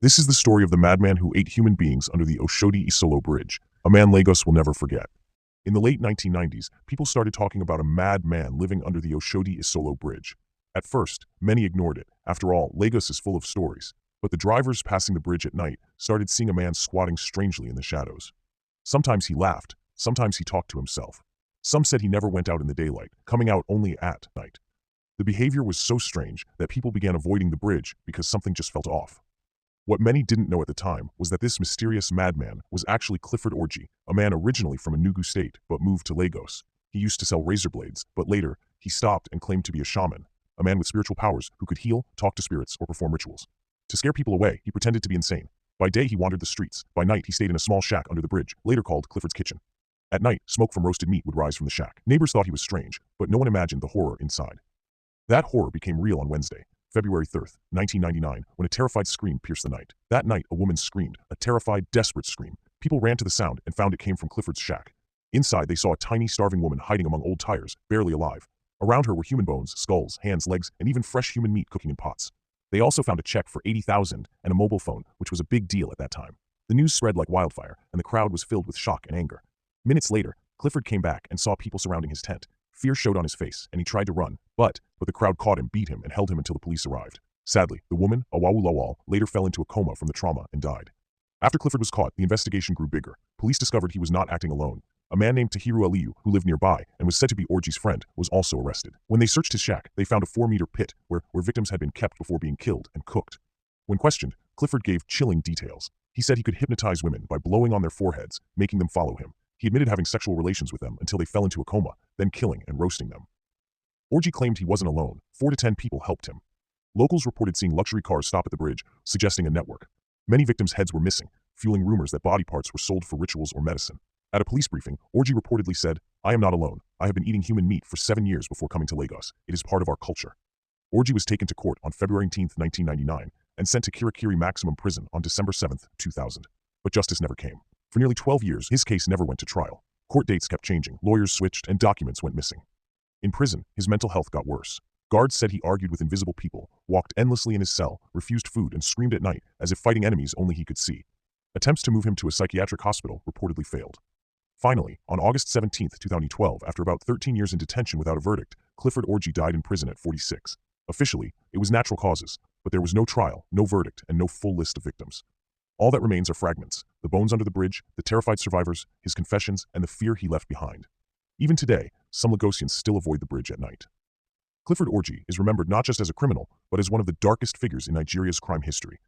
This is the story of the madman who ate human beings under the Oshodi Isolo Bridge, a man Lagos will never forget. In the late 1990s, people started talking about a mad man living under the Oshodi Isolo Bridge. At first, many ignored it. After all, Lagos is full of stories. But the drivers passing the bridge at night started seeing a man squatting strangely in the shadows. Sometimes he laughed, sometimes he talked to himself. Some said he never went out in the daylight, coming out only at night. The behavior was so strange that people began avoiding the bridge because something just felt off. What many didn't know at the time was that this mysterious madman was actually Clifford Orji, a man originally from Enugu State but moved to Lagos. He used to sell razor blades, but later, he stopped and claimed to be a shaman, a man with spiritual powers who could heal, talk to spirits, or perform rituals. To scare people away, he pretended to be insane. By day, he wandered the streets. By night, he stayed in a small shack under the bridge, later called Clifford's Kitchen. At night, smoke from roasted meat would rise from the shack. Neighbors thought he was strange, but no one imagined the horror inside. That horror became real on Wednesday, February 3rd, 1999, when a terrified scream pierced the night. That night, a woman screamed, a terrified, desperate scream. People ran to the sound and found it came from Clifford's shack. Inside, they saw a tiny, starving woman hiding among old tires, barely alive. Around her were human bones, skulls, hands, legs, and even fresh human meat cooking in pots. They also found a check for $80,000 and a mobile phone, which was a big deal at that time. The news spread like wildfire, and the crowd was filled with shock and anger. Minutes later, Clifford came back and saw people surrounding his tent. Fear showed on his face, and he tried to run, but the crowd caught him, beat him, and held him until the police arrived. Sadly, the woman, Awawu Lawal, later fell into a coma from the trauma and died. After Clifford was caught, the investigation grew bigger. Police discovered he was not acting alone. A man named Tahiru Aliyu, who lived nearby and was said to be Orji's friend, was also arrested. When they searched his shack, they found a 4-meter pit where victims had been kept before being killed and cooked. When questioned, Clifford gave chilling details. He said he could hypnotize women by blowing on their foreheads, making them follow him. He admitted having sexual relations with them until they fell into a coma, then killing and roasting them. Orji claimed he wasn't alone. 4 to 10 people helped him. Locals reported seeing luxury cars stop at the bridge, suggesting a network. Many victims' heads were missing, fueling rumors that body parts were sold for rituals or medicine. At a police briefing, Orji reportedly said, "I am not alone. I have been eating human meat for 7 years before coming to Lagos. It is part of our culture." Orji was taken to court on February 18, 1999, and sent to Kirikiri Maximum Prison on December 7, 2000. But justice never came. For nearly 12 years, his case never went to trial. Court dates kept changing, lawyers switched, and documents went missing. In prison, his mental health got worse. Guards said he argued with invisible people, walked endlessly in his cell, refused food, and screamed at night as if fighting enemies only he could see. Attempts to move him to a psychiatric hospital reportedly failed. Finally, on August 17, 2012, after about 13 years in detention without a verdict, Clifford Orji died in prison at 46. Officially, it was natural causes, but there was no trial, no verdict, and no full list of victims. All that remains are fragments, the bones under the bridge, the terrified survivors, his confessions, and the fear he left behind. Even today, some Lagosians still avoid the bridge at night. Clifford Orji is remembered not just as a criminal, but as one of the darkest figures in Nigeria's crime history.